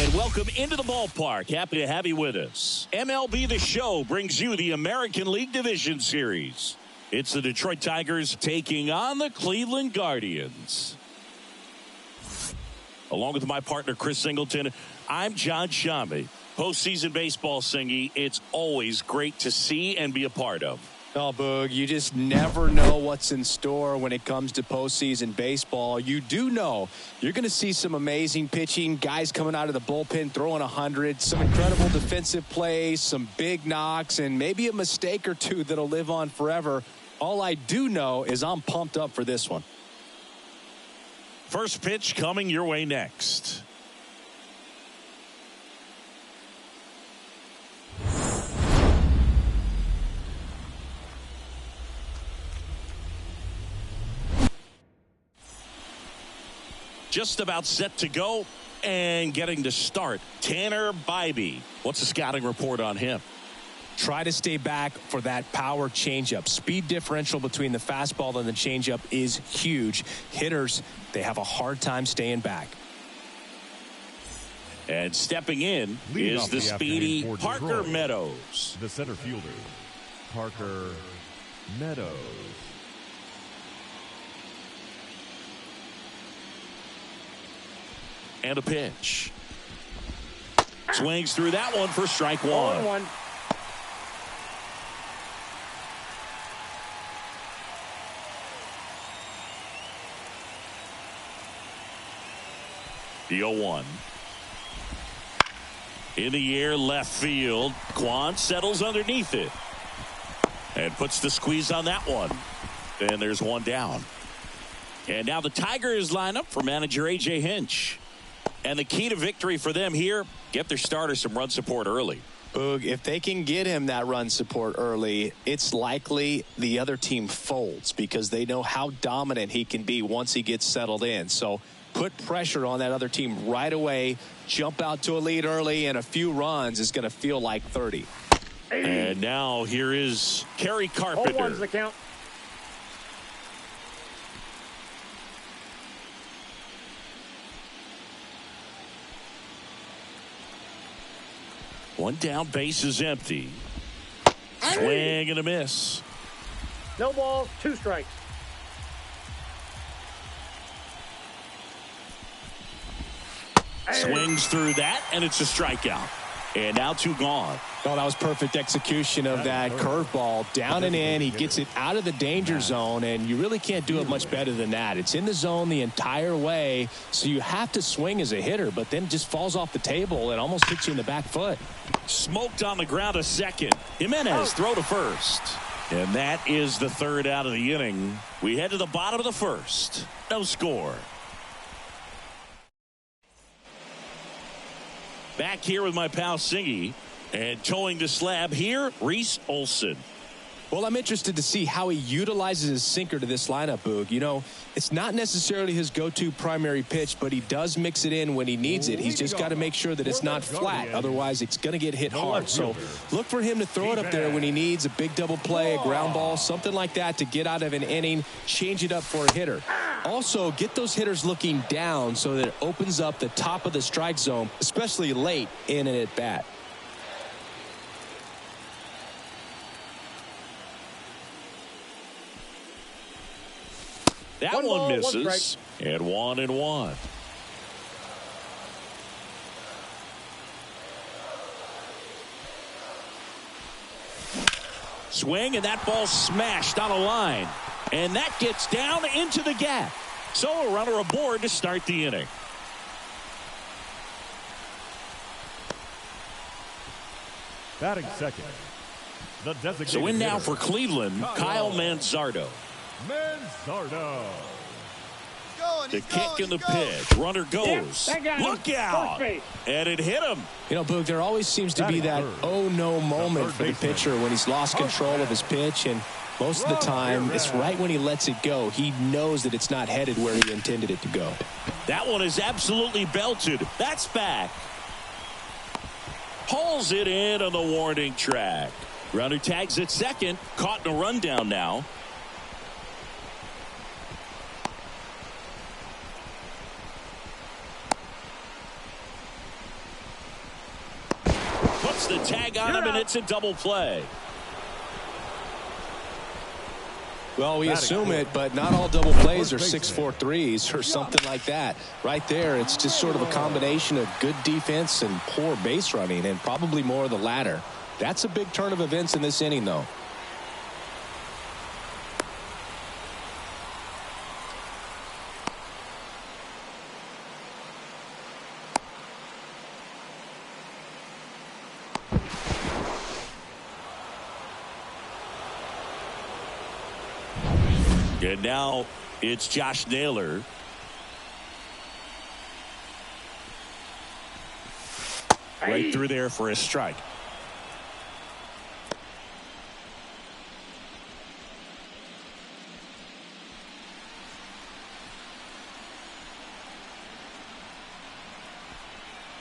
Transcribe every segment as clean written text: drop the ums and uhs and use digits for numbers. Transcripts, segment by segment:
And welcome into the ballpark. Happy to have you with us. MLB The Show brings you the American League Division Series. It's the Detroit Tigers taking on the Cleveland Guardians. Along with my partner, Chris Singleton, I'm John Shambi. Postseason baseball, Singy, it's always great to see and be a part of. Oh, Boog, you just never know what's in store when it comes to postseason baseball. You do know you're going to see some amazing pitching, guys coming out of the bullpen throwing 100, some incredible defensive plays, some big knocks, and maybe a mistake or two that'll live on forever. All I do know is I'm pumped up for this one. First pitch coming your way next. Just about set to go and getting to start. Tanner Bybee. What's the scouting report on him? Try to stay back for that power changeup. Speed differential between the fastball and the changeup is huge. Hitters, they have a hard time staying back. And stepping in is the speedy Parker Meadows. The center fielder, Parker Meadows. And a pitch. Swings through that one for strike one. The 0-1. In the air, left field. Quan settles underneath it. And puts the squeeze on that one. And there's one down. And now the Tigers line up for manager A.J. Hinch. And the key to victory for them here, get their starter some run support early. Boog, if they can get him that run support early, it's likely the other team folds because they know how dominant he can be once he gets settled in. So put pressure on that other team right away, jump out to a lead early, and a few runs is going to feel like 30. And now here is Kerry Carpenter. 0-1's the count. One down, base is empty. Swing and a miss. No balls, 2 strikes. Swings through that, and it's a strikeout. And now 2 gone. Oh, that was perfect execution of that curveball. Down and in, he gets it out of the danger zone, and you really can't do it much better than that. It's in the zone the entire way, so you have to swing as a hitter, but then it just falls off the table and almost hits you in the back foot. Smoked on the ground a second. Jimenez throw to first. And that is the 3rd out of the inning. We head to the bottom of the 1st. No score. Back here with my pal Singy. And towing the slab here, Reese Olson. Well, I'm interested to see how he utilizes his sinker to this lineup, Boog. You know, it's not necessarily his go-to primary pitch, but he does mix it in when he needs it. He's just got to make sure that it's not flat. Otherwise, it's going to get hit hard. So look for him to throw it up there when he needs a big double play, a ground ball, something like that to get out of an inning, change it up for a hitter. Also, get those hitters looking down so that it opens up the top of the strike zone, especially late in an at-bat. That one misses. And 1-1. Swing, and that ball smashed on a line. And that gets down into the gap. So a runner aboard to start the inning. Batting second, the designated So in now hitter, for Cleveland, Kyle Manzardo. Manzardo. The kick and the pitch. Runner goes. Look out. And it hit him. You know, Boog, there always seems to be that oh-no moment for the pitcher when he's lost control of his pitch. And most of the time, it's right when he lets it go. He knows that it's not headed where he intended it to go. That one is absolutely belted. That's back. Hauls it in on the warning track. Runner tags at second. Caught in a rundown now. Puts the tag on him, and it's a double play. Well, we assume it, but not all double plays are 6-4 threes or something like that. Right there, it's just sort of a combination of good defense and poor base running, and probably more of the latter. That's a big turn of events in this inning, though. And now it's Josh Naylor. Right through there for a strike.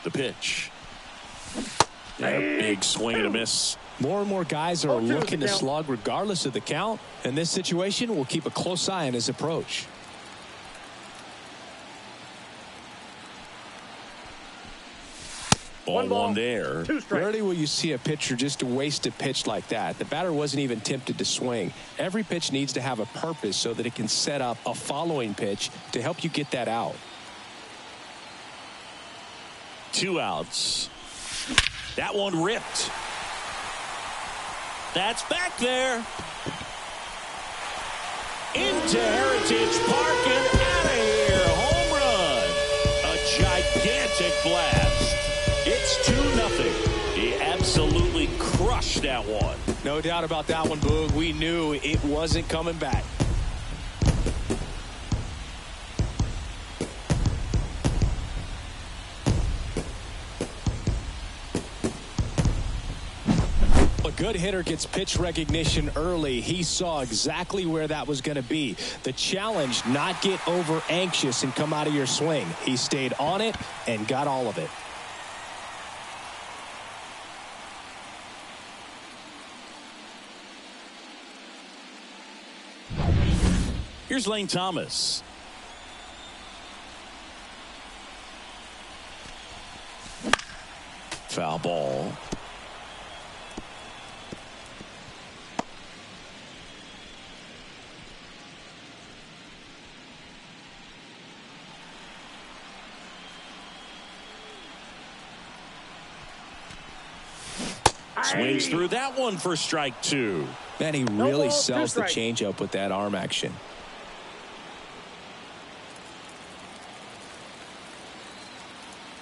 The pitch. And a big swing and a miss. More and more guys are looking to slug regardless of the count. In this situation, we'll keep a close eye on his approach. One there. Rarely will you see a pitcher just waste a pitch like that. The batter wasn't even tempted to swing. Every pitch needs to have a purpose so that it can set up a following pitch to help you get that out. 2 outs. That one ripped. That's back there. Into Heritage Park and out of here. Home run. A gigantic blast. It's 2-0. He absolutely crushed that one. No doubt about that one, Boog. We knew it wasn't coming back. A good hitter gets pitch recognition early. He saw exactly where that was going to be. The challenge, not get over anxious and come out of your swing. He stayed on it and got all of it. Here's Lane Thomas. Foul ball. Swings through that one for strike 2. Man, he really sells the changeup with that arm action.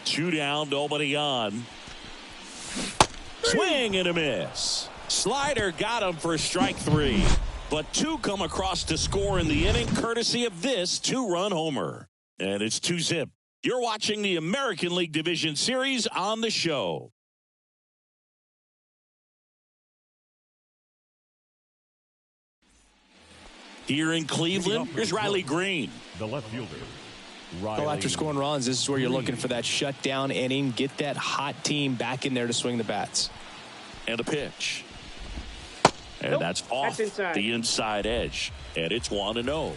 Two down, nobody on. Swing and a miss. Slider got him for strike 3. But 2 come across to score in the inning, courtesy of this 2-run homer. And it's 2-zip. You're watching the American League Division Series on the show. Here in Cleveland, here's Riley Green. The left fielder. Well, after scoring runs, this is where you're looking for that shutdown inning. Get that hot team back in there to swing the bats. And a pitch. And that's off the inside edge. And it's 1-0.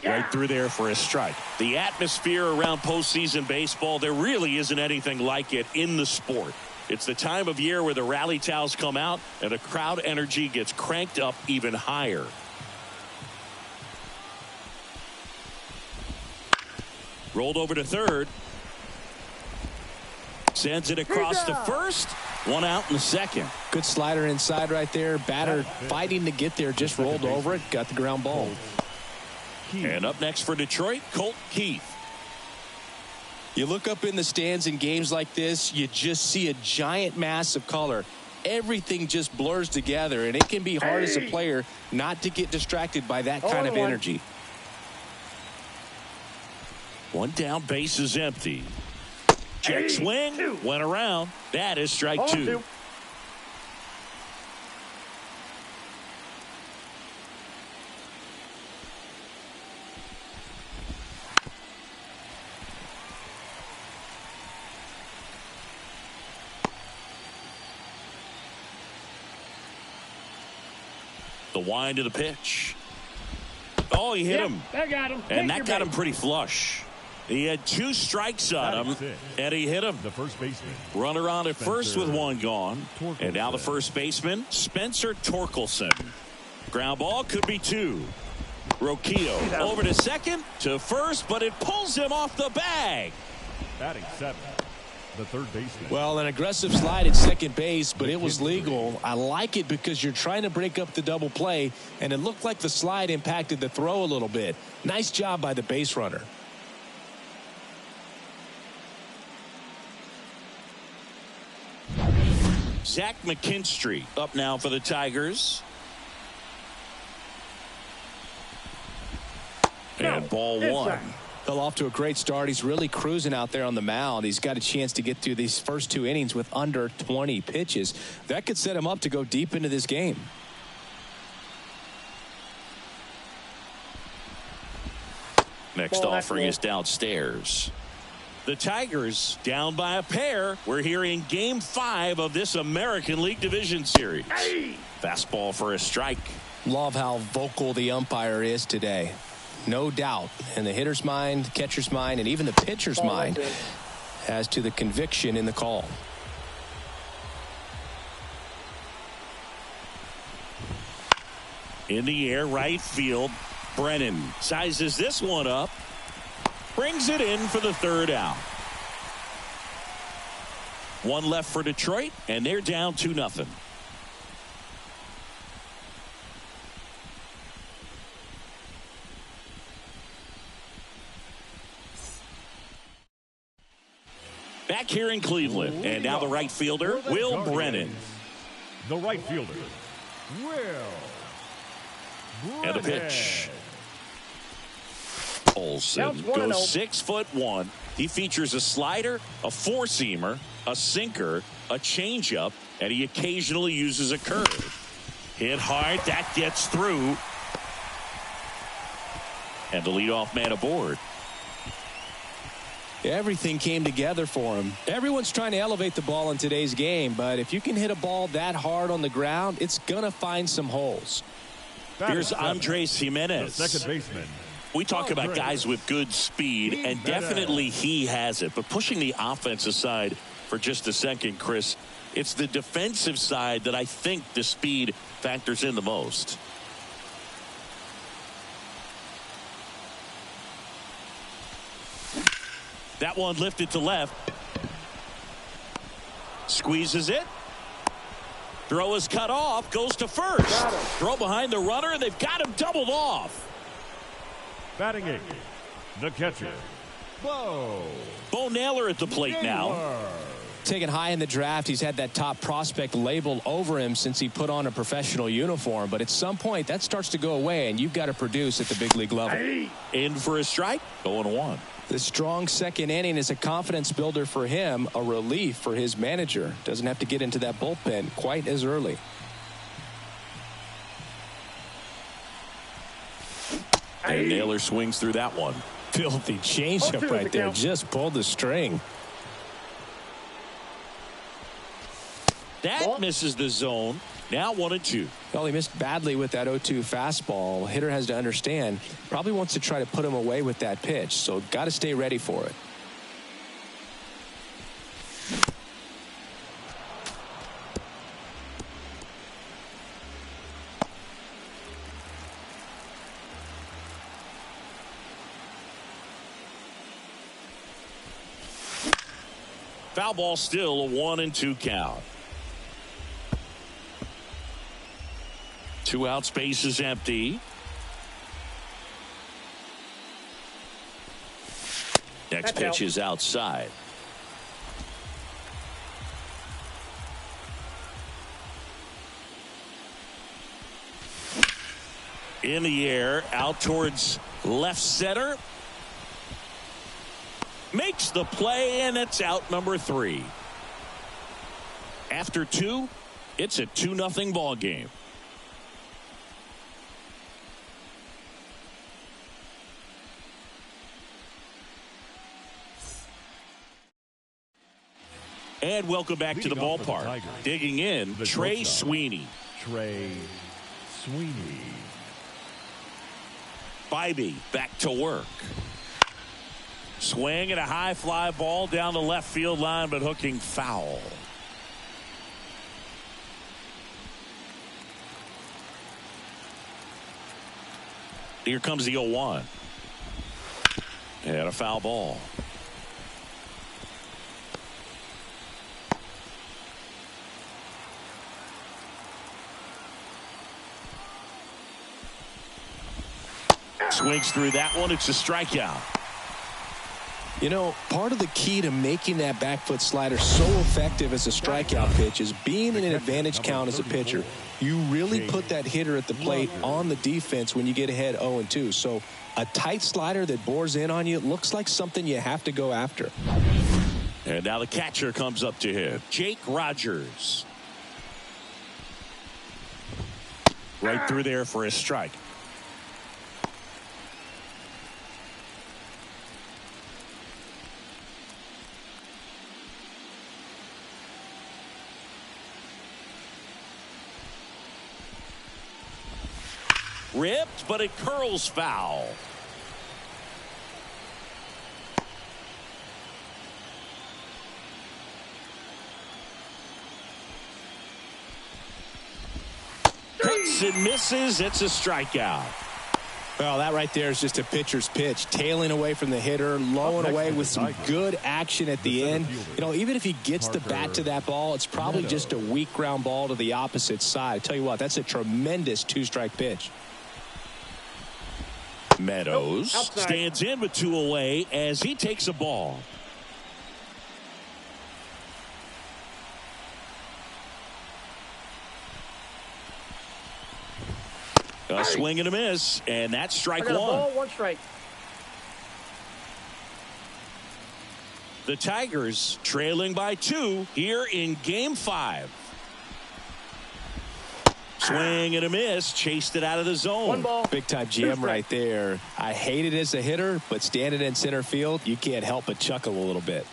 Right through there for a strike. The atmosphere around postseason baseball, there really isn't anything like it in the sport. It's the time of year where the rally towels come out and the crowd energy gets cranked up even higher. Rolled over to third. Sends it across to first. 1 out in the second. Good slider inside right there. Batter fighting to get there. Just rolled over it. Got the ground ball. And up next for Detroit, Colt Keith. You look up in the stands in games like this, you just see a giant mass of color. Everything just blurs together, and it can be hard as a player not to get distracted by that kind of energy. 1 down, base is empty. Check swing, went around. That is strike 2. The wind of the pitch. Oh, he hit him. That got him. And that got him pretty flush. He had 2 strikes on him, and he hit him. The first baseman. Runner on at first with 1 gone. And now the first baseman, Spencer Torkelson. Ground ball could be 2. Roquillo over to second, to first, but it pulls him off the bag. Batting 7th, the third baseman. Well, an aggressive slide at second base, but it was legal. I like it because you're trying to break up the double play, and it looked like the slide impacted the throw a little bit. Nice job by the base runner. Zach McKinstry up now for the Tigers. And ball 1. Well, off to a great start. He's really cruising out there on the mound. He's got a chance to get through these first 2 innings with under 20 pitches. That could set him up to go deep into this game. Next offering is downstairs. The Tigers down by a pair. We're here in Game 5 of this American League Division Series. Fastball for a strike. Love how vocal the umpire is today. No doubt in the hitter's mind, catcher's mind, and even the pitcher's mind as to the conviction in the call. In the air, right field. Brennan sizes this one up. Brings it in for the 3rd out. 1 left for Detroit, and they're down 2-0. Back here in Cleveland, and now the right fielder, Will Brennan. The right fielder, Will Brennan. And a pitch. Olsen goes 6'1". He features a slider, a 4-seamer, a sinker, a changeup, and he occasionally uses a curve. Hit hard, that gets through. And the leadoff man aboard. Everything came together for him. Everyone's trying to elevate the ball in today's game, but if you can hit a ball that hard on the ground, it's gonna find some holes. Here's Andres Jimenez. The second baseman. We talk about guys with good speed, and definitely he has it. But pushing the offense aside for just a second, Chris, it's the defensive side that I think the speed factors in the most. That one lifted to left. Squeezes it. Throw is cut off. Goes to first. Throw behind the runner, and they've got him doubled off. Batting 8th, the catcher, Bo Naylor at the plate now. Taken high in the draft, he's had that top prospect label over him since he put on a professional uniform. But at some point, that starts to go away, and you've got to produce at the big league level. In for a strike. 0-1. The strong second inning is a confidence builder for him, a relief for his manager. Doesn't have to get into that bullpen quite as early. And Naylor swings through that one. Filthy changeup right there. Just pulled the string. That misses the zone. Now 1-2. Well, he missed badly with that 0-2 fastball. Hitter has to understand. Probably wants to try to put him away with that pitch. So got to stay ready for it. Foul ball, still a 1-2 count. 2 out, space is empty. Next pitch is outside. In the air, out towards left center. Makes the play, and it's out number 3. After 2, it's a 2-0 ball game. And welcome back to the ballpark. Digging in, Trey Sweeney. Trey Sweeney. Bybee back to work. Swing and a high fly ball down the left field line, but hooking foul. Here comes the 0-1. And a foul ball. Swings through that one. It's a strikeout. You know, part of the key to making that back foot slider so effective as a strikeout pitch is being in an advantage count as a pitcher. You really put that hitter at the plate on the defense when you get ahead 0-2. So a tight slider that bores in on you looks like something you have to go after. And now the catcher comes up to him, Jake Rogers. Right through there for a strike. Ripped, but it curls foul. Cuts and misses. It's a strikeout. Well, that right there is just a pitcher's pitch. Tailing away from the hitter, low and away with some good action at the end. You know, even if he gets the bat to that ball, it's probably just a weak ground ball to the opposite side. I tell you what, that's a tremendous two-strike pitch. Meadows stands in with 2 away as he takes a ball. A swing and a miss, and that's strike 1. Ball, 1 strike. The Tigers trailing by 2 here in Game 5. Swing and a miss, chased it out of the zone. 1 ball. Big time jam right there. I hate it as a hitter, but standing in center field, you can't help but chuckle a little bit.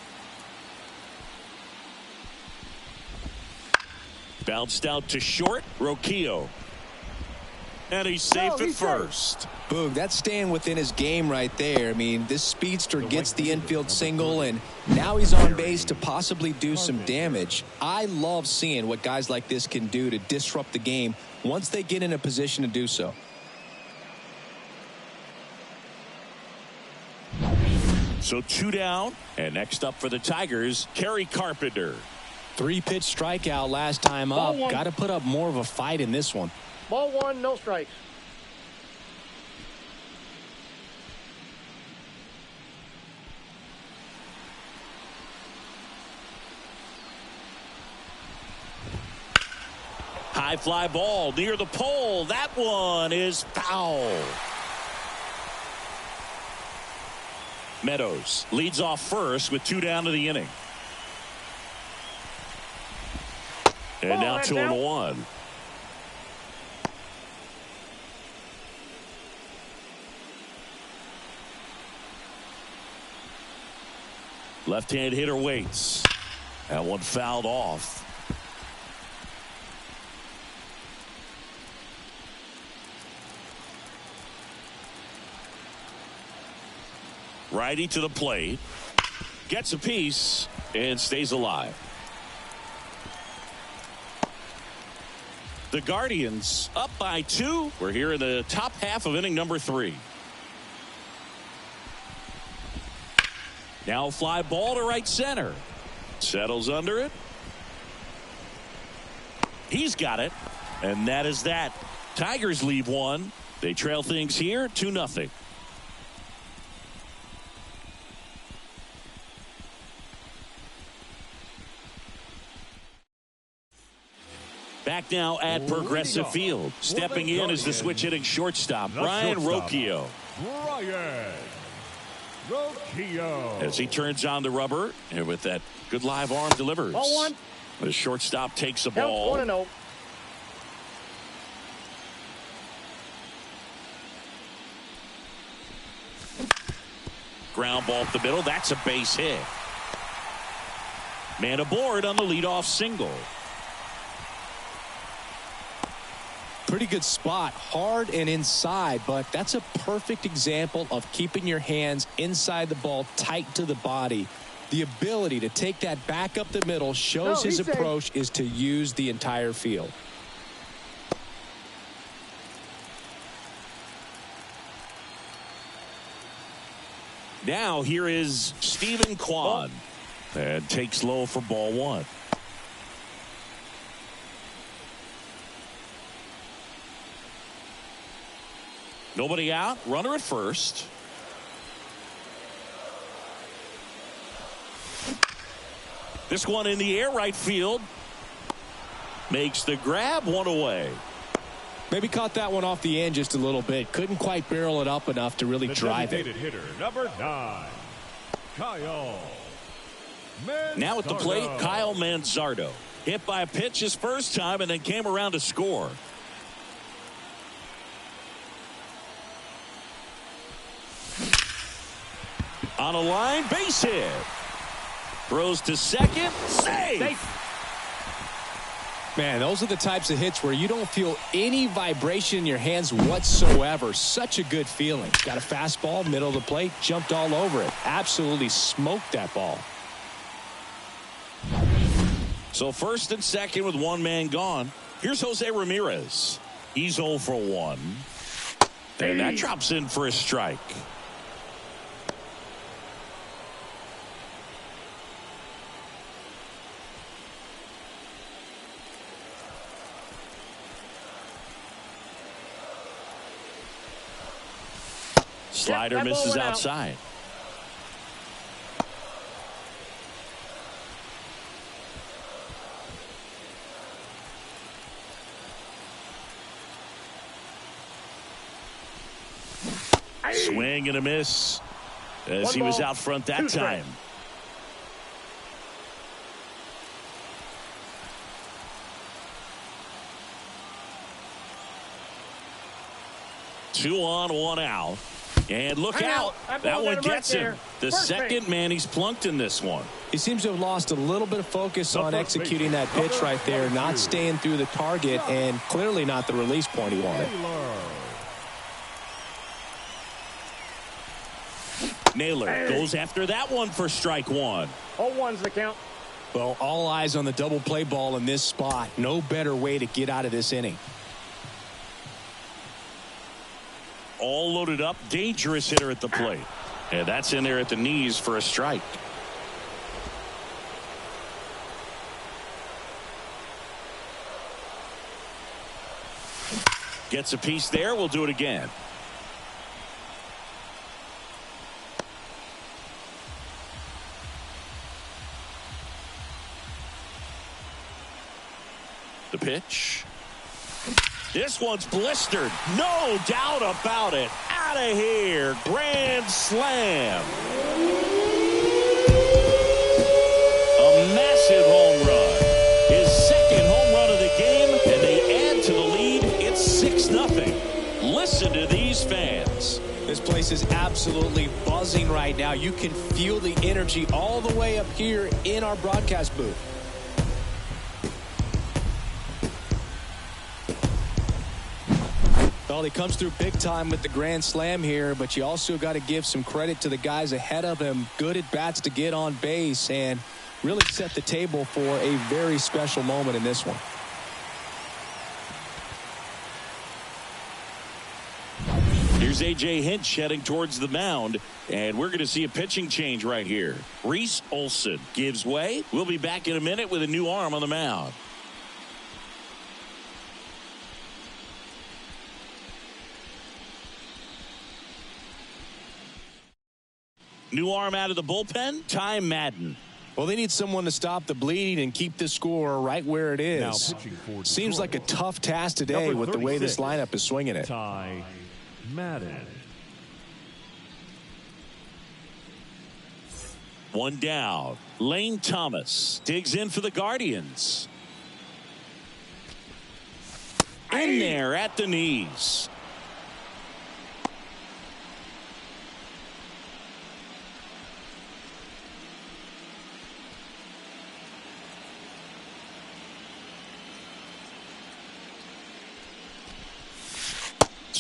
Bounced out to short, Roquillo. And he's safe at first. Boog, that's staying within his game right there. I mean, this speedster gets the infield single, and now he's on base to possibly do some damage. I love seeing what guys like this can do to disrupt the game once they get in a position to do so. So 2 down, and next up for the Tigers, Kerry Carpenter. 3-pitch strikeout last time up. Got to put up more of a fight in this one. Ball 1, no strikes. High fly ball near the pole. That one is foul. Meadows leads off first with 2 down to the inning. And now 2-1. Left-hand hitter waits. That one fouled off. Righty to the plate. Gets a piece and stays alive. The Guardians up by 2. We're here in the top half of inning number 3. Now fly ball to right center. Settles under it. He's got it. And that is that. Tigers leave 1. They trail things here 2-0. Back now at Progressive Field. Stepping in is the switch hitting shortstop, Brian Roquillo. As he turns on the rubber, and with that good live arm delivers. Ball 1. The shortstop takes a ball. 1-0. Ground ball up the middle. That's a base hit. Man aboard on the leadoff single. Pretty good spot, hard and inside, but that's a perfect example of keeping your hands inside the ball, tight to the body. The ability to take that back up the middle shows his approach is to use the entire field. Now here is Stephen Kwan. And takes low for ball one. Nobody out. Runner at first. This one in the air, right field. Makes the grab, one away. Maybe caught that one off the end just a little bit. Couldn't quite barrel it up enough to really drive it. Hitter, number 9, Kyle Manzardo. Now at the plate, Kyle Manzardo. Hit by a pitch his first time and then came around to score. On a line, base hit. Throws to second, safe. Man, those are the types of hits where you don't feel any vibration in your hands whatsoever. Such a good feeling. Got a fastball, middle of the plate, jumped all over it. Absolutely smoked that ball. So first and second with one man gone. Here's Jose Ramirez. He's 0 for 1. And that drops in for a strike. Slider misses outside. Swing and a miss as he was out front that time. Two on, one out. And look out. That one gets him. The second man he's plunked in this one. He seems to have lost a little bit of focus on executing that pitch right there, not staying through the target, and clearly not the release point he wanted. Naylor goes after that one for strike one. 0-1's the count. Well, all eyes on the double play ball in this spot. No better way to get out of this inning. All loaded up, dangerous hitter at the plate. And that's in there at the knees for a strike. Gets a piece there. We'll do it again. The pitch. This one's blistered. No doubt about it. Out of here. Grand slam. A massive home run. His second home run of the game, and they add to the lead. It's 6-0. Listen to these fans. This place is absolutely buzzing right now. You can feel the energy all the way up here in our broadcast booth. Well, he comes through big time with the grand slam here, but you also got to give some credit to the guys ahead of him. Good at bats to get on base and really set the table for a very special moment in this one. Here's A.J. Hinch heading towards the mound, and we're going to see a pitching change right here. Reese Olson gives way. We'll be back in a minute with a new arm on the mound. New arm out of the bullpen, Ty Madden. Well, they need someone to stop the bleeding and keep the score right where it is. Seems like a tough task today with the way this lineup is swinging it. Ty Madden. One down. Lane Thomas digs in for the Guardians. In there at the knees.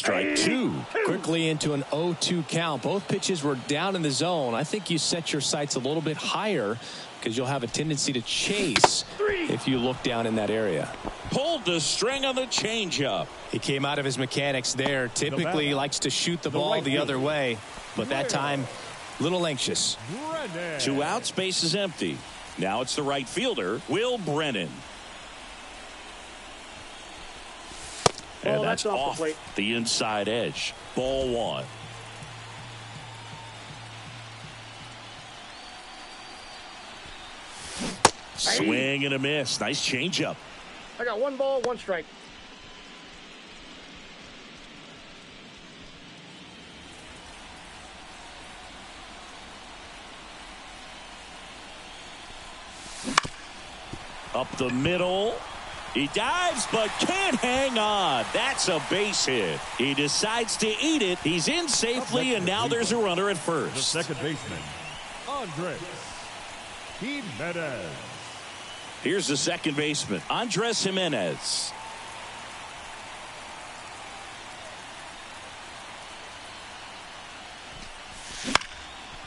Strike two. Quickly into an 0-2 count. Both pitches were down in the zone. I think you set your sights a little bit higher because you'll have a tendency to chase if you look down in that area. Pulled the string on the changeup. He came out of his mechanics there. Typically he likes to shoot the ball the other way, but that time a little anxious. 2 outs, base is empty. Now it's the right fielder, Will Brennan. And that's off the inside edge. Ball one. Swing and a miss. Nice changeup. I got 1 ball, 1 strike. Up the middle. He dives but can't hang on. That's a base hit. He decides to eat it. He's in safely, and now there's a runner at first. The second baseman, Andres Jimenez. Here's the second baseman, Andres Jimenez.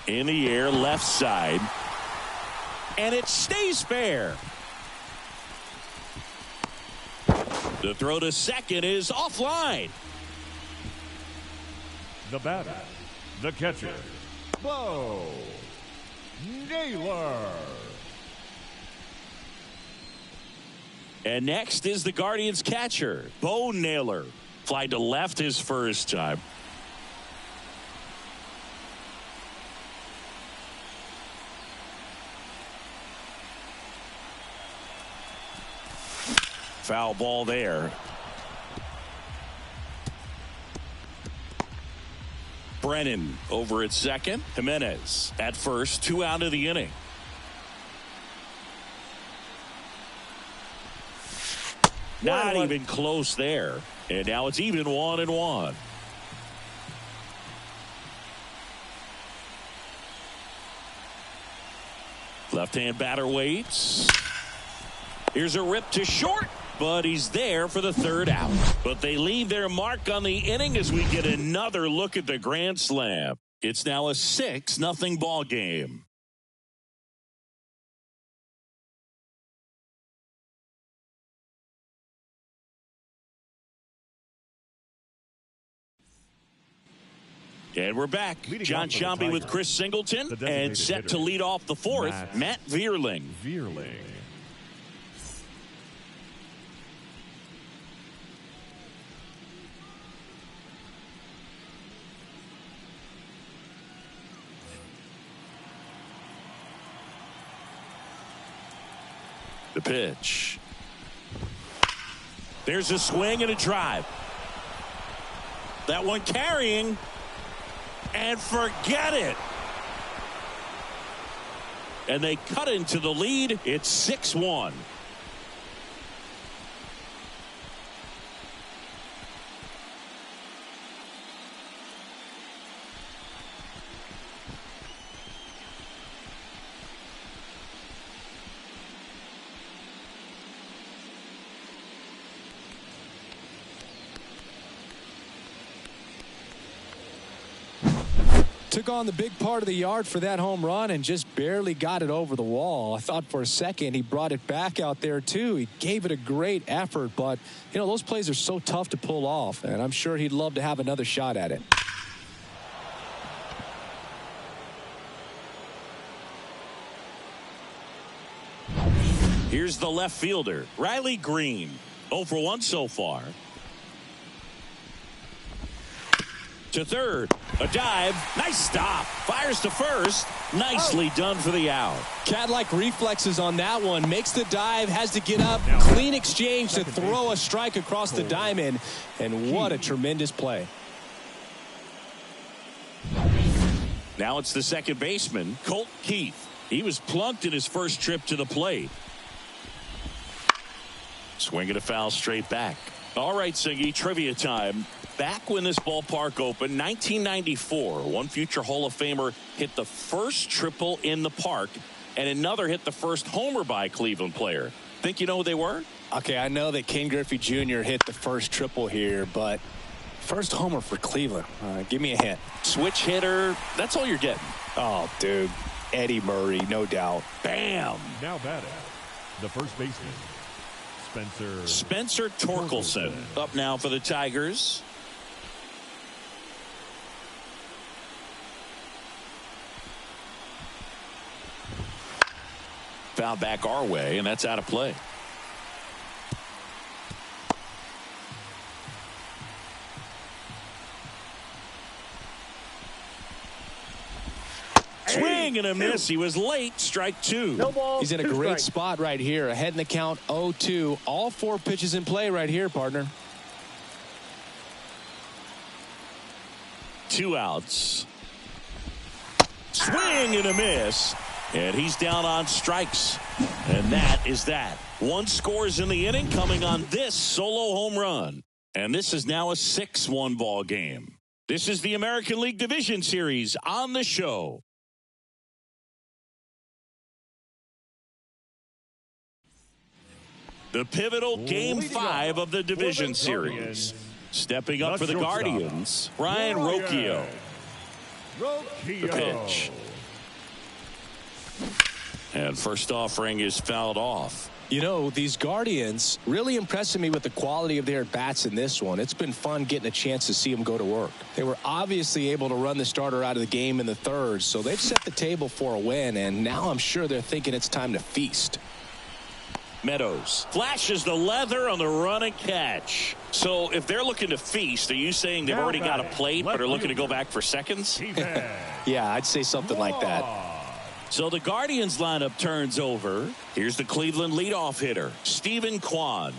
In the air, left side. And it stays fair. The throw to second is offline. The batter, the catcher, Bo Naylor. And next is the Guardians catcher, Bo Naylor. Fly to left his first time. Foul ball there. Brennan over at second. Jimenez at first. 2 out of the inning. Not even close there. And now it's even 1-1. Left-hand batter waits. Here's a rip to short, but he's there for the 3rd out. But they leave their mark on the inning as we get another look at the grand slam. It's now a 6-0 ball game. And we're back. John Sciambi with Chris Singleton, and set to lead off the 4th, Matt Vierling. The pitch. There's a swing and a drive. That one carrying. And forget it. And they cut into the lead. It's 6-1. Took on the big part of the yard for that home run and just barely got it over the wall. I thought for a second he brought it back out there too. He gave it a great effort, but you know, those plays are so tough to pull off, and I'm sure he'd love to have another shot at it. Here's the left fielder, Riley Green. 0 for 1 so far. To third, a dive, nice stop, fires to first, nicely done for the out. Cat-like reflexes on that one, makes the dive, has to get up, clean exchange to throw a strike across the diamond, and what a tremendous play. Now it's the second baseman, Colt Keith. He was plunked in his first trip to the plate. Swinging a foul straight back. All right, Singy, trivia time. Back when this ballpark opened, 1994, one future Hall of Famer hit the first triple in the park, and another hit the first homer by a Cleveland player. Think you know who they were? Okay, I know that Ken Griffey Jr. hit the first triple here, but First homer for Cleveland. Give me a hint. Switch hitter. That's all you're getting. Oh, dude. Eddie Murray, no doubt. Bam. Now batting, the first baseman, Spencer Torkelson up now for the Tigers. Foul back our way, and that's out of play. Swing and a miss. He was late. Strike two. No ball. He's in a great spot right here. Ahead in the count 0-2. All 4 pitches in play right here, partner. 2 outs. Swing and a miss. And he's down on strikes. And that is that. 1 scores in the inning coming on this solo home run. And this is now a 6-1 ball game. This is the American League Division Series on the show. The pivotal Game 5 of the Division Series. Stepping up for the Guardians, Ryan Rocchio. The pitch. And first offering is fouled off. You know, these Guardians really impressing me with the quality of their at-bats in this one. It's been fun getting a chance to see them go to work. They were obviously able to run the starter out of the game in the third, so they've set the table for a win, and now I'm sure they're thinking it's time to feast. Meadows flashes the leather on the run and catch. So if they're looking to feast, are you saying they've already got a plate but are looking to go back for seconds? Yeah, I'd say something like that. So the Guardians lineup turns over. Here's the Cleveland leadoff hitter, Stephen Kwan.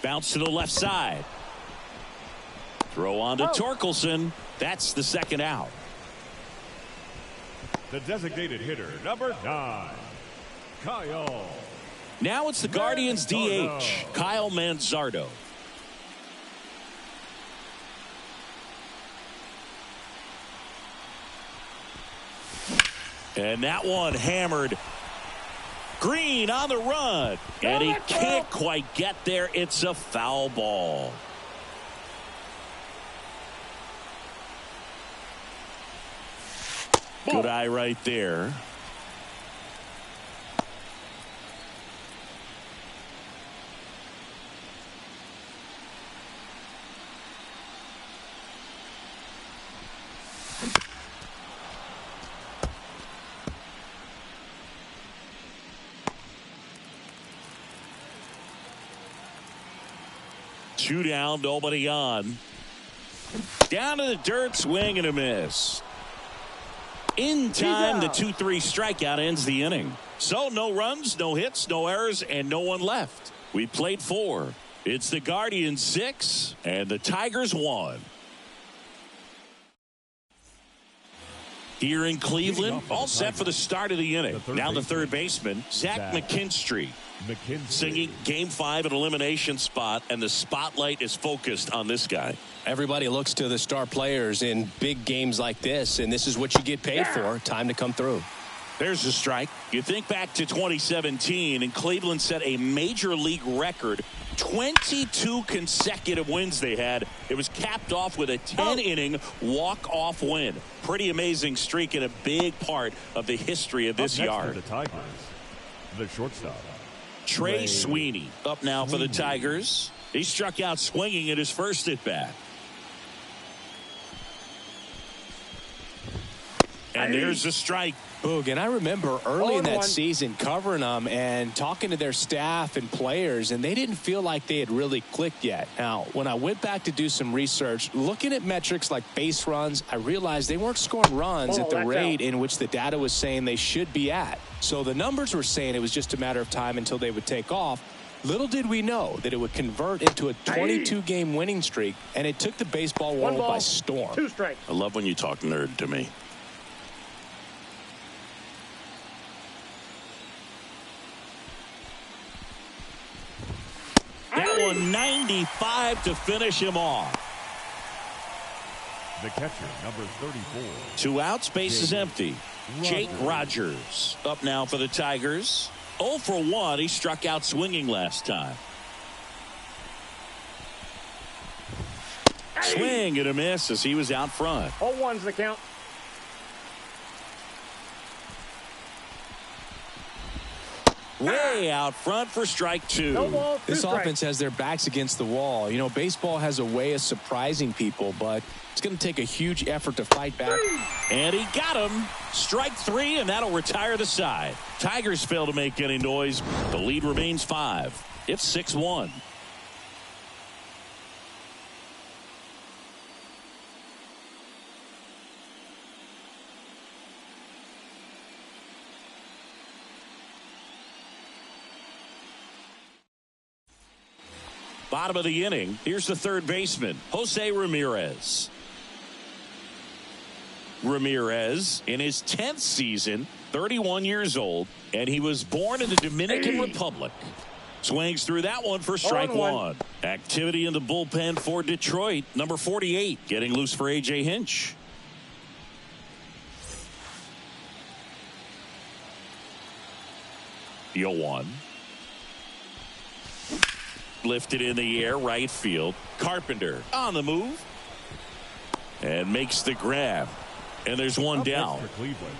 Bounce to the left side. Throw on to Torkelson. That's the second out. The designated hitter, number 9, Kyle. Now it's the Guardians DH, Kyle Manzardo. And that one hammered. Green on the run. And he can't quite get there. It's a foul ball. Good eye right there. Two down, nobody on. Down to the dirt, swing and a miss. In time, the 2-3 strikeout ends the inning. So no runs, no hits, no errors, and no one left. We played 4. It's the Guardians 6 and the Tigers 1. Here in Cleveland, all set for the start of the inning. Now the third baseman, Zach McKinstry. Singing Game 5 an elimination spot, and the spotlight is focused on this guy. Everybody looks to the star players in big games like this, and this is what you get paid for. Time to come through. There's the strike. You think back to 2017, and Cleveland set a major league record. 22 consecutive wins they had. It was capped off with a 10-inning walk-off win. Pretty amazing streak and a big part of the history of this yard. The Tigers, the shortstop, Trey Sweeney up now for the Tigers. He struck out swinging at his first at-bat. And there's the strike. Boog, and I remember early in that season covering them and talking to their staff and players, and they didn't feel like they had really clicked yet. Now, when I went back to do some research, looking at metrics like base runs, I realized they weren't scoring runs at the rate in which the data was saying they should be at. So the numbers were saying it was just a matter of time until they would take off. Little did we know that it would convert into a 22-game winning streak, and it took the baseball world by storm. 2 strikes. I love when you talk nerd to me. That one 95 to finish him off. the catcher, number 34. 2 outs, base is empty. Jake Rogers up now for the Tigers. 0 for 1. He struck out swinging last time. Swing and a miss as he was out front. 0-1's the count. Way out front for strike 2. No ball, 2 This strikes. offense has their backs against the wall. You know, baseball has a way of surprising people, but it's going to take a huge effort to fight back. And he got him. Strike 3, and that'll retire the side. Tigers fail to make any noise. The lead remains 5. It's 6-1. Bottom of the inning, here's the third baseman, Jose Ramirez. Ramirez, in his 10th season, 31 years old, and he was born in the Dominican Republic. Swings through that one for strike 1. Activity in the bullpen for Detroit. Number 48 getting loose for A.J. Hinch. The 0-1. Lifted in the air, right field. Carpenter on the move. And makes the grab. And there's one down. For Cleveland,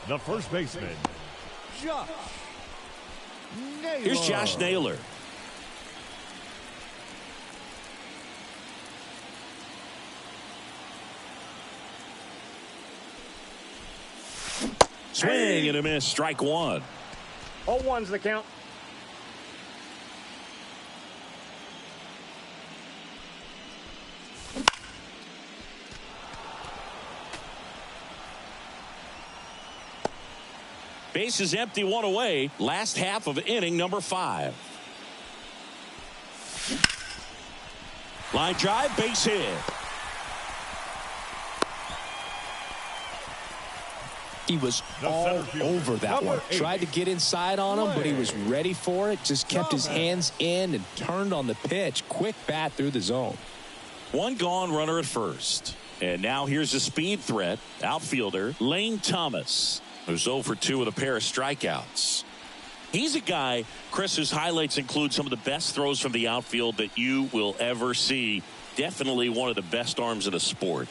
the first baseman, Josh Naylor. Here's Josh Naylor. Swing and a miss. Strike 1. 0-1's the count. Base is empty, 1 away. Last half of inning number 5. Line drive, base hit. He was all over that one. Tried to get inside on him, but he was ready for it. Just kept his hands in and turned on the pitch. Quick bat through the zone. One gone, runner at first. And now here's a speed threat. Outfielder Lane Thomas, who's 0 for 2 with a pair of strikeouts. He's a guy, Chris, whose highlights include some of the best throws from the outfield that you will ever see. Definitely one of the best arms in the sport.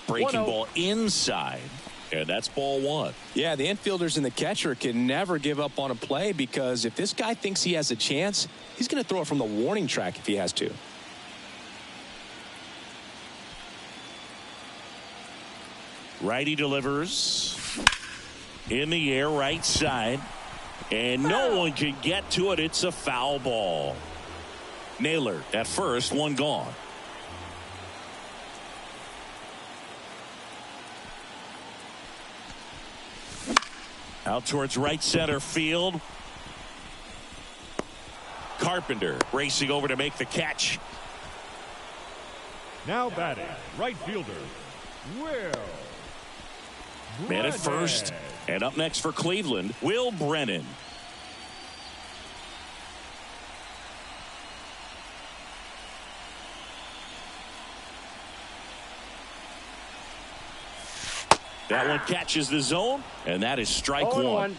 Breaking ball inside. And that's ball 1. Yeah, the infielders and the catcher can never give up on a play, because if this guy thinks he has a chance, he's going to throw it from the warning track if he has to. Righty delivers. In the air, right side. And no one can get to it. It's a foul ball. Naylor at first, one gone. Out towards right center field. Carpenter racing over to make the catch. Now batting, right fielder, Will Man at first. And up next for Cleveland, Will Brennan. That one catches the zone, and that is strike 1.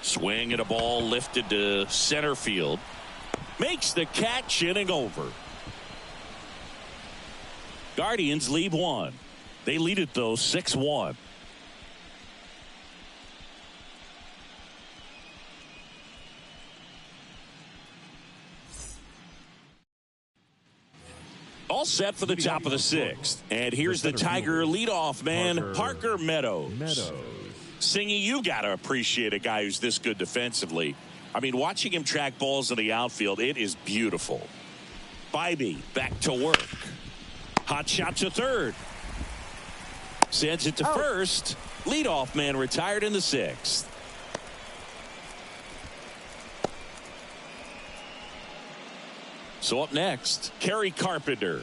Swing and a ball lifted to center field. Makes the catch, inning over. Guardians lead 1. They lead it, though, 6-1. All set for the top of the 6th. And here's the Tiger leadoff man, Parker Meadows. Singy, you got to appreciate a guy who's this good defensively. I mean, watching him track balls in the outfield, it is beautiful. Bybee back to work. Hot shot to third. Sends it to first. Leadoff man retired in the 6th. So up next, Kerry Carpenter.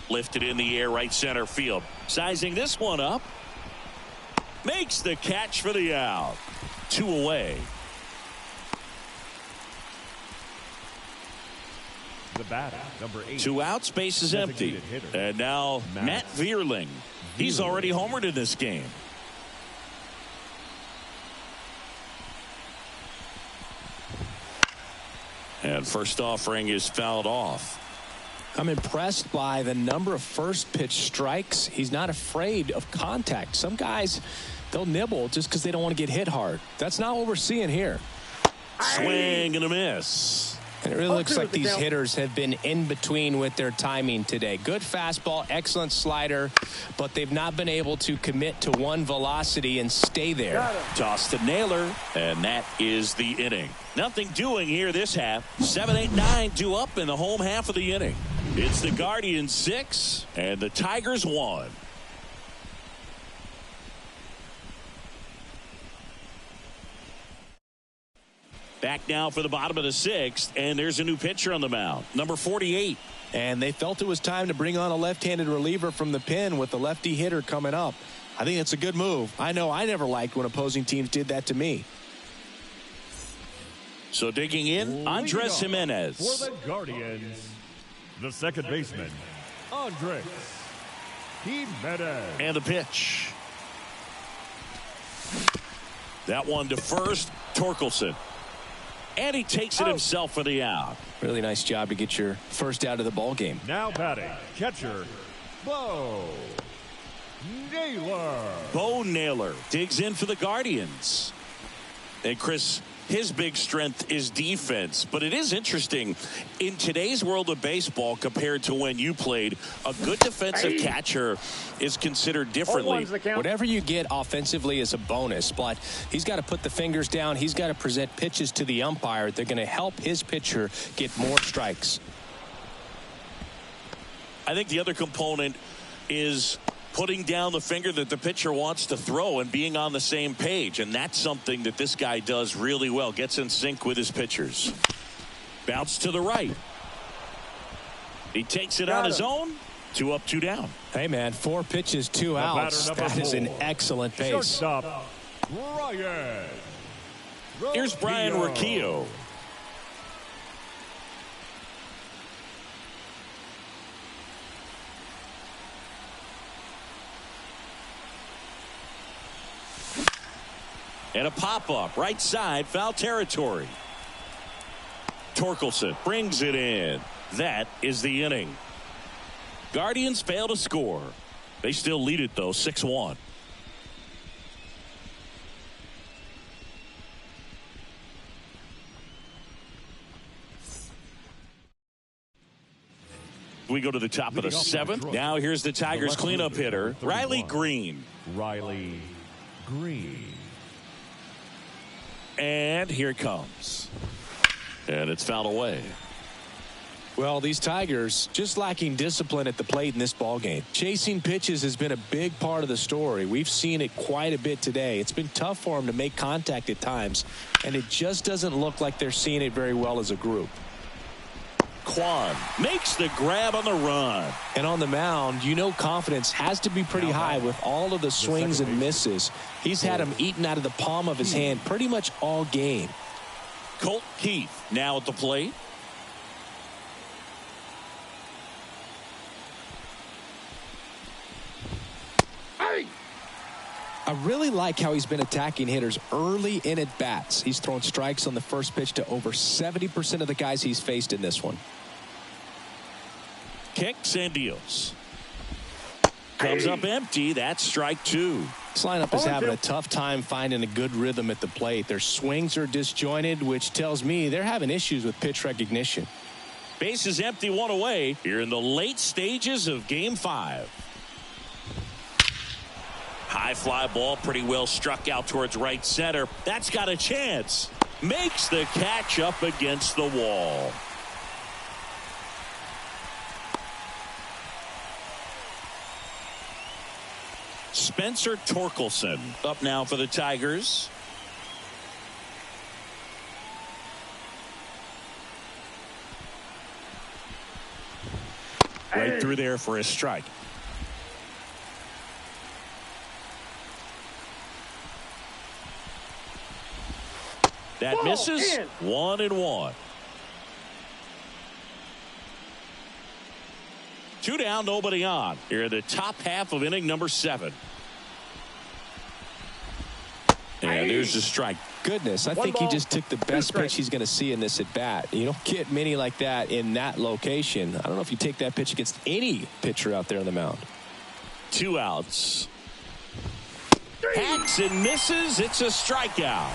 Lifted in the air, right center field. Sizing this one up, Makes the catch for the out. 2 away. The batter, number 8. 2 outs, base is empty. And now Matt Vierling. He's already homered in this game. And first offering is fouled off. I'm impressed by the number of first pitch strikes. He's not afraid of contact. Some guys, they'll nibble just because they don't want to get hit hard. That's not what we're seeing here. Swing and a miss. And it really looks like these hitters have been in between with their timing today. Good fastball, excellent slider, but they've not been able to commit to one velocity and stay there. Toss to Naylor, and that is the inning. Nothing doing here this half. 7, 8, 9 due up in the home half of the inning. It's the Guardians 6 and the Tigers 1. Back now for the bottom of the 6th, and there's a new pitcher on the mound, number 48. And they felt it was time to bring on a left-handed reliever from the pen with the lefty hitter coming up. I think it's a good move. I know I never liked when opposing teams did that to me. So digging in, Andres Jimenez. For the Guardians, the second baseman, Andres Jimenez. And the pitch. That one to first, Torkelson. And he takes it himself for the out. Really nice job to get your first out of the ball game. Now batting, catcher, Bo Naylor. Bo Naylor digs in for the Guardians. And Chris, his big strength is defense. But it is interesting, in today's world of baseball compared to when you played, a good defensive catcher is considered differently. Whatever you get offensively is a bonus, but he's got to put the fingers down. He's got to present pitches to the umpire. They're going to help his pitcher get more strikes. I think the other component is putting down the finger that the pitcher wants to throw and being on the same page. And that's something that this guy does really well. Gets in sync with his pitchers. Bounce to the right. He takes it on his own. 2 up, 2 down. Hey, man, 4 pitches, 2 outs. That is an excellent pace. Shortstop, Brian. Here's Brian Urquillo. And a pop-up, right side, foul territory. Torkelson brings it in. That is the inning. Guardians fail to score. They still lead it, though, 6-1. We go to the top of the 7th. Now here's the Tigers cleanup hitter, Riley Green. Riley Green. And here it comes. And it's fouled away. Well, these Tigers just lacking discipline at the plate in this ballgame. Chasing pitches has been a big part of the story. We've seen it quite a bit today. It's been tough for them to make contact at times, and it just doesn't look like they're seeing it very well as a group. Kwan makes the grab on the run. And on the mound, you know confidence has to be pretty high with all of the swings and misses. He's had them eaten out of the palm of his hand pretty much all game. Colt Keith now at the plate. I really like how he's been attacking hitters early in at bats. He's thrown strikes on the first pitch to over 70% of the guys he's faced in this one. Kicks and deals. Comes up empty. That's strike 2. This lineup is having a tough time finding a good rhythm at the plate. Their swings are disjointed, which tells me they're having issues with pitch recognition. Base is empty, 1 away here in the late stages of Game 5. High fly ball, pretty well struck out towards right center. That's got a chance. Makes the catch up against the wall. Spencer Torkelson up now for the Tigers. Right through there for a strike. That misses. 1-1. 2 down, nobody on. Here in the top half of inning number 7. And there's the strike. Goodness, I think he just took the best pitch he's going to see in this at bat. You don't get many like that in that location. I don't know if you take that pitch against any pitcher out there on the mound. 2 outs. Hacks and misses. It's a strikeout.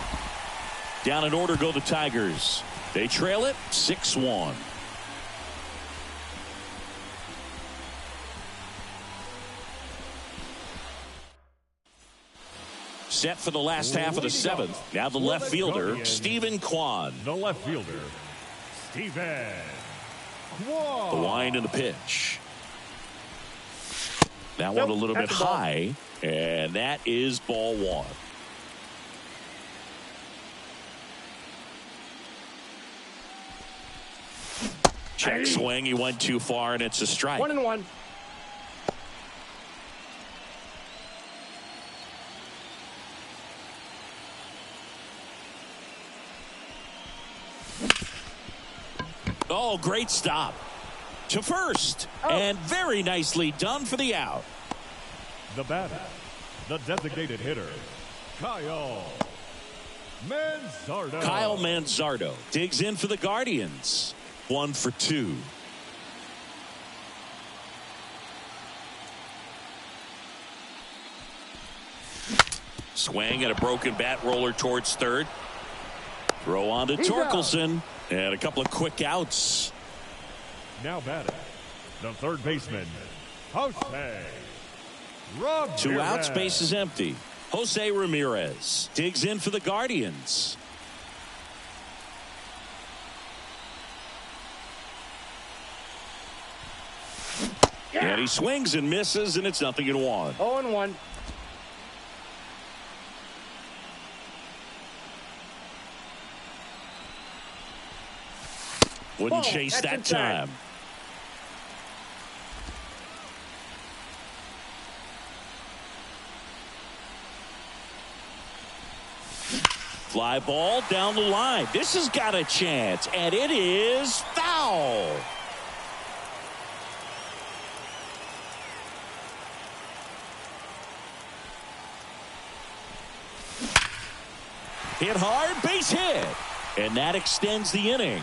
Down in order go the Tigers. They trail it 6-1. Set for the last half of the 7th. Now the left fielder, Steven Kwan. The left fielder, Steven Kwan. The wind and the pitch. That one a little bit high, and that is ball 1. Check swing. He went too far, and it's a strike. 1-1. Oh, great stop to first, and very nicely done for the out. The batter, the designated hitter, Kyle Manzardo. Kyle Manzardo digs in for the Guardians. 1 for 2. Swing and a broken bat roller towards third. Throw on to Torkelson. And a couple of quick outs. Now batting, the third baseman, Jose Ramirez. 2 outs, base is empty. Jose Ramirez digs in for the Guardians. And he swings and misses, and it's 0-1. 0-1. Wouldn't chase that time. Fly ball down the line. This has got a chance, and it is foul. Hit hard, base hit, and that extends the inning.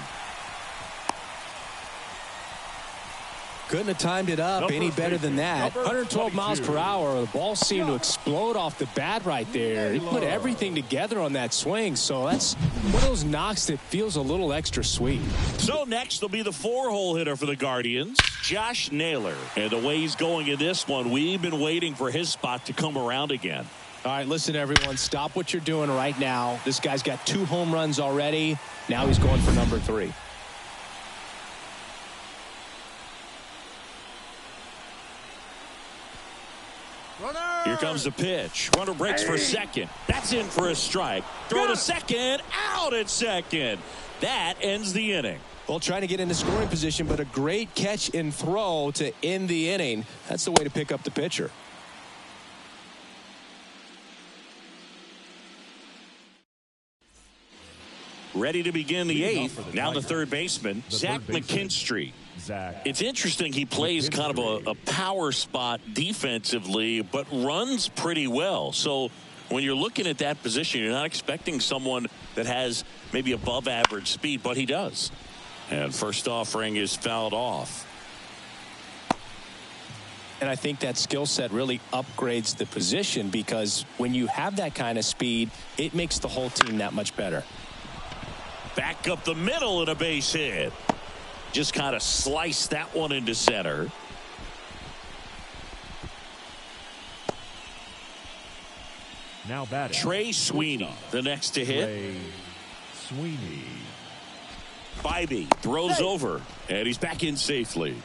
Couldn't have timed it up any better than that. 112 miles per hour. The ball seemed to explode off the bat right there. He put everything together on that swing. So that's one of those knocks that feels a little extra sweet. So next will be the 4-hole hitter for the Guardians, Josh Naylor. And the way he's going in this one, we've been waiting for his spot to come around again. All right, listen, everyone. Stop what you're doing right now. This guy's got 2 home runs already. Now he's going for number 3. Here comes the pitch. Runner breaks for second. That's in for a strike. Throw to second. Out at second. That ends the inning. Well, trying to get into scoring position, but a great catch and throw to end the inning. That's the way to pick up the pitcher. Ready to begin the 8th. Now the third baseman, Zach McKinstry. It's interesting. He plays kind of a power spot defensively, but runs pretty well. So when you're looking at that position, you're not expecting someone that has maybe above average speed, but he does. And first offering is fouled off. And I think that skill set really upgrades the position, because when you have that kind of speed, it makes the whole team that much better. Back up the middle and a base hit. Just kind of slice that one into center. Now batting, Trey Sweeney, the next to hit. Trey Sweeney. Bybee throws over, and he's back in safely.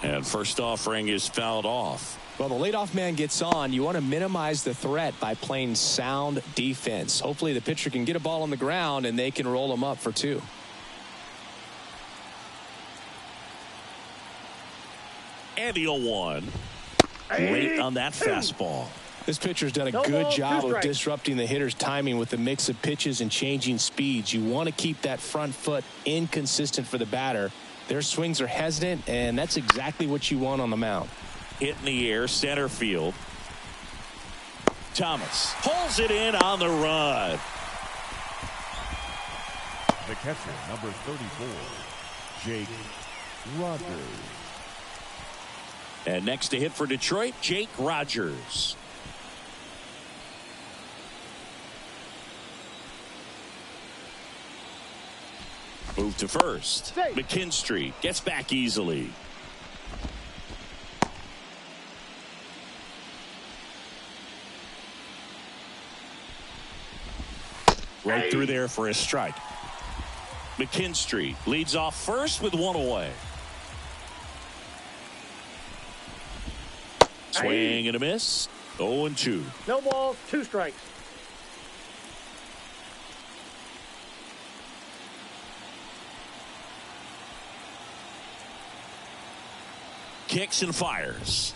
And first offering is fouled off. Well, the leadoff man gets on. You want to minimize the threat by playing sound defense. Hopefully the pitcher can get a ball on the ground and they can roll him up for 2. And the 0-1. Late on that fastball. This pitcher's done a good job of disrupting the hitter's timing with the mix of pitches and changing speeds. You want to keep that front foot inconsistent for the batter. Their swings are hesitant, and that's exactly what you want on the mound. Hit in the air, center field. Thomas pulls it in on the run. The catcher, number 34, Jake Rogers. And next to hit for Detroit, Jake Rogers. Move to first. McKinstry gets back easily. Right through there for a strike. McKinstry leads off first with 1 away. Swing and a miss. 0-2. No balls, 2 strikes. Kicks and fires.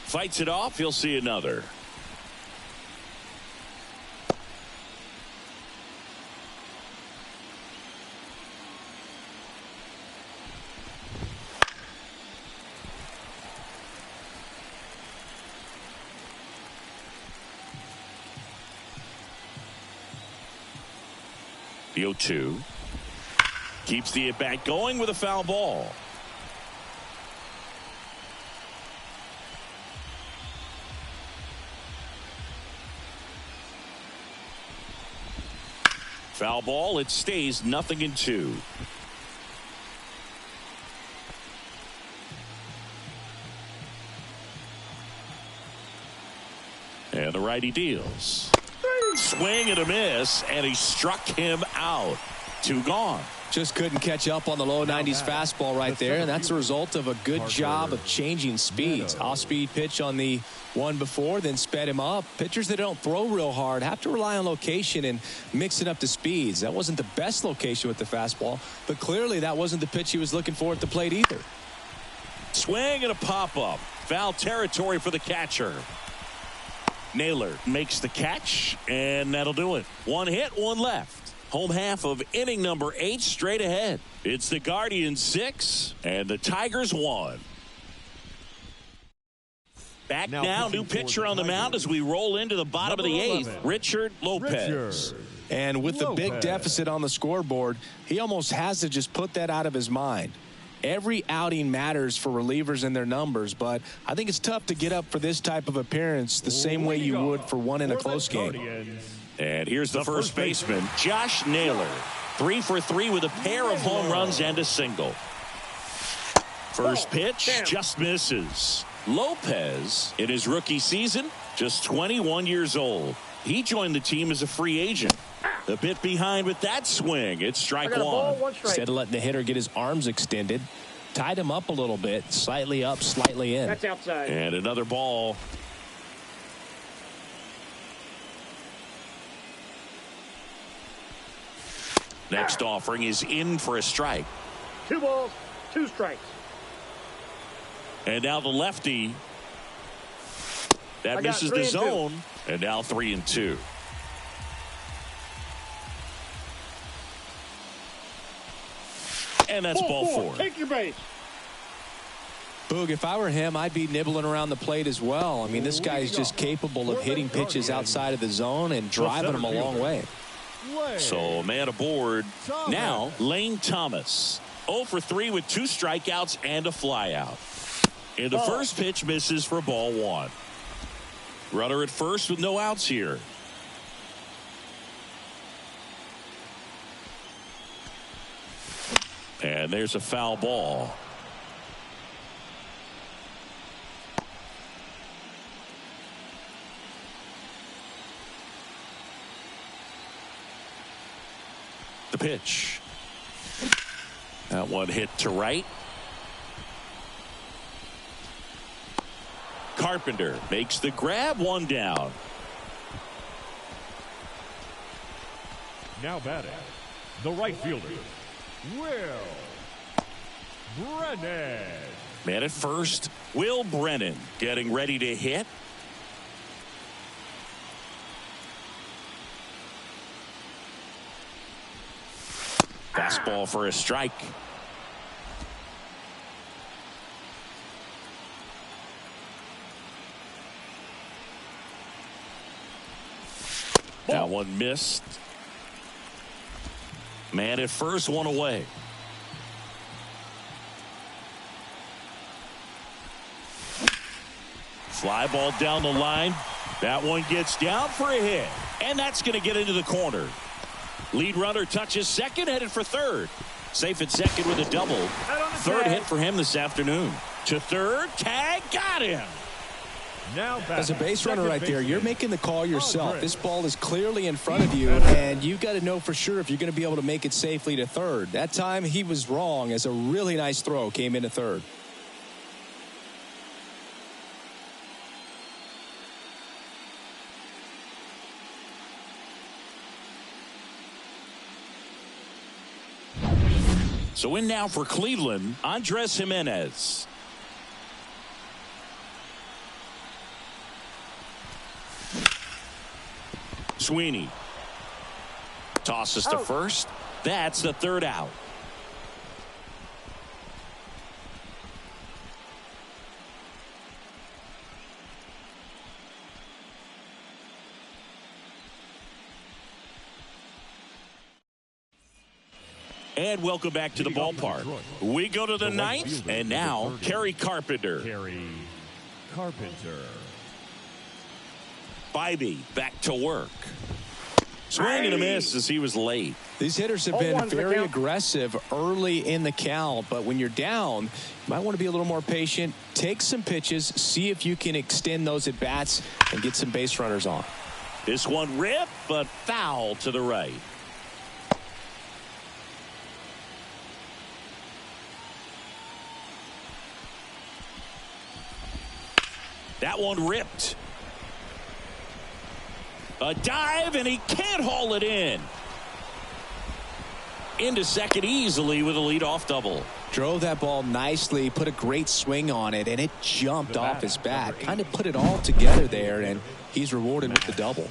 Fights it off. He'll see another. The 0-2. Keeps the at-bat going with a foul ball. Foul ball. It stays 0-2. And the righty deals. Swing and a miss, and he struck him out. 2 gone. Just couldn't catch up on the low 90s fastball right there, and that's a result of a good job of changing speeds. Off-speed pitch on the one before, then sped him up. Pitchers that don't throw real hard have to rely on location and mix it up to speeds. That wasn't the best location with the fastball, but clearly that wasn't the pitch he was looking for at the plate either. Swing and a pop-up. Foul territory for the catcher. Naylor makes the catch, and that'll do it. 1 hit, 1 left. Home half of inning number 8 straight ahead. It's the Guardians 6 and the Tigers 1. Back now new pitcher on the mound as we roll into the bottom of the 8th, Richard Lopez. And with the big deficit on the scoreboard, he almost has to just put that out of his mind. Every outing matters for relievers and their numbers, but I think it's tough to get up for this type of appearance the same way you would for one in a close game. And here's the first baseman, Josh Naylor. 3 for 3 with a pair of home runs and a single. First pitch just misses. Lopez, in his rookie season, just 21 years old. He joined the team as a free agent. A bit behind with that swing. It's strike 1. Instead of letting the hitter get his arms extended, tied him up a little bit, slightly up, slightly in. That's outside. And another ball. Next offering is in for a strike. 2 balls, 2 strikes. And now the lefty. That misses the zone. And now 3-2. And that's ball 4. Take your base. Boog, if I were him, I'd be nibbling around the plate as well. I mean, this guy's just capable of hitting pitches outside of the zone and driving them a long way. So a man aboard. Now Lane Thomas. 0 for 3 with 2 strikeouts and a flyout. And the first pitch misses for ball 1. Runner at first with no outs here. And there's a foul ball. The pitch. That one hit to right. Carpenter makes the grab, 1 down. Now batting, the right fielder, Will Brennan. Man at first, Will Brennan getting ready to hit. Fastball for a strike. That one missed. Man at first, one away. Fly ball down the line. That one gets down for a hit. And that's going to get into the corner. Lead runner touches second, headed for third. Safe at second with a double. Third hit for him this afternoon. To third, tag, got him. Now as a base runner right there, you're making the call yourself. This ball is clearly in front of you, and you've got to know for sure if you're going to be able to make it safely to third. That time he was wrong, as a really nice throw came into third. So in now for Cleveland, Andres Jimenez. Sweeney tosses to first. That's the third out. And welcome back to the ballpark. We go to the ninth, and now Kerry Carpenter. Bybee back to work. Swing and a miss as he was late. These hitters have been very aggressive early in the count, but when you're down, you might want to be a little more patient. Take some pitches, see if you can extend those at bats and get some base runners on. This one ripped, but foul to the right. That one ripped. A dive, and he can't haul it in. Into second easily with a leadoff double. Drove that ball nicely, put a great swing on it, and it jumped off his bat. Kind of put it all together there, and he's rewarded with the double.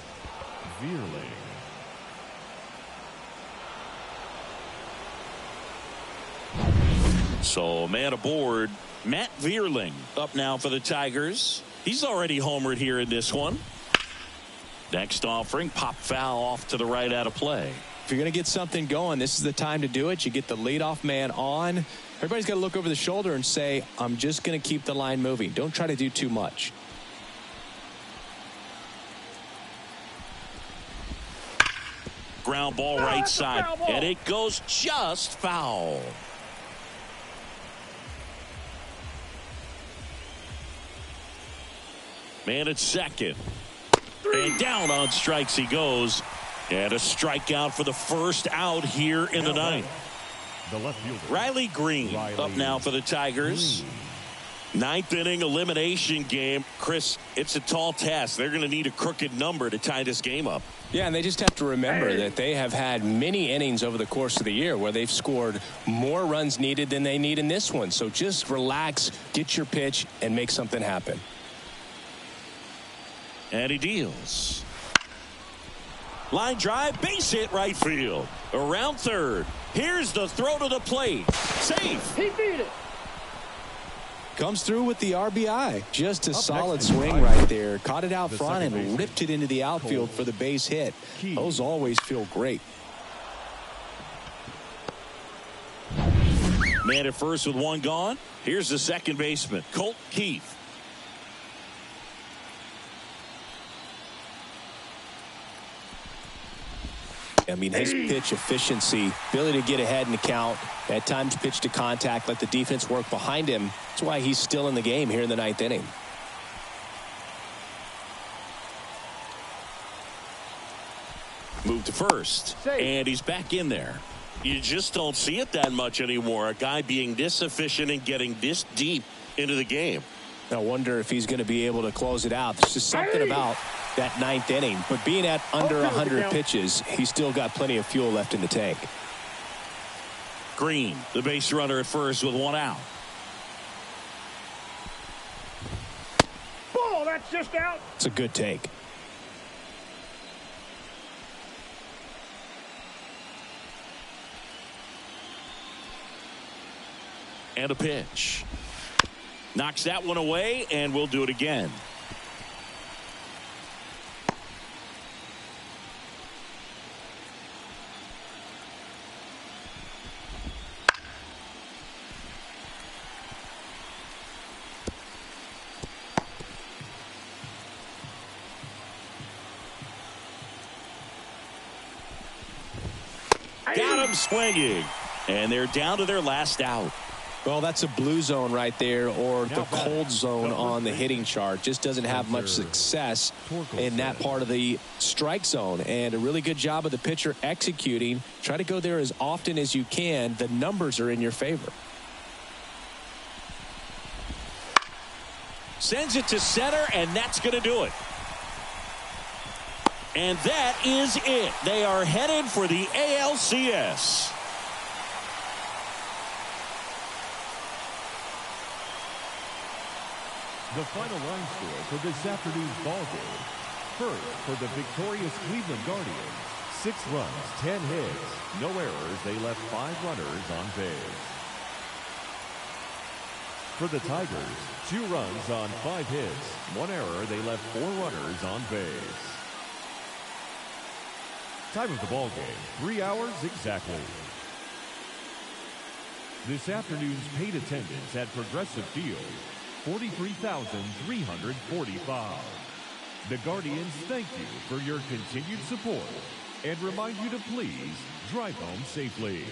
So man aboard, Matt Vierling up now for the Tigers. He's already homered here in this one. Next offering, pop foul off to the right out of play. If you're going to get something going, this is the time to do it. You get the leadoff man on. Everybody's got to look over the shoulder and say, I'm just going to keep the line moving. Don't try to do too much. Ground ball right side, and it goes just foul. Man at second. And down on strikes he goes. And a strikeout for the first out here in the ninth. Riley Green up now for the Tigers. Ninth inning elimination game. Chris, it's a tall task. They're going to need a crooked number to tie this game up. Yeah, and they just have to remember that they have had many innings over the course of the year where they've scored more runs needed than they need in this one. So just relax, get your pitch, and make something happen. And he deals. Line drive, base hit right field. Around third. Here's the throw to the plate. Safe. He beat it. Comes through with the RBI. Just a solid swing right there. Caught it out front and ripped it into the outfield for the base hit. Those always feel great. Man at first with one gone. Here's the second baseman, Colt Keith. I mean, his pitch efficiency, ability to get ahead in the count, at times pitch to contact, let the defense work behind him. That's why he's still in the game here in the ninth inning. Move to first, and he's back in there. You just don't see it that much anymore. A guy being this efficient and getting this deep into the game. I wonder if he's going to be able to close it out. There's just something about that ninth inning. But being at under 100 pitches, he's still got plenty of fuel left in the tank. Green, the base runner at first with one out. That's just out. It's a good take. And a pitch. Knocks that one away, and we'll do it again. Got him swinging. And they're down to their last out. Well, that's a blue zone right there, or the cold zone on the hitting chart. Just doesn't have much success in that part of the strike zone. And a really good job of the pitcher executing. Try to go there as often as you can. The numbers are in your favor. Sends it to center, and that's going to do it. And that is it. They are headed for the ALCS. The final line score for this afternoon's ball game. First, for the victorious Cleveland Guardians, 6 runs, 10 hits, no errors. They left 5 runners on base. For the Tigers, 2 runs on 5 hits, 1 error. They left 4 runners on base. Time of the ball game, 3 hours exactly. This afternoon's paid attendance at Progressive Field, 43,345. The Guardians thank you for your continued support and remind you to please drive home safely.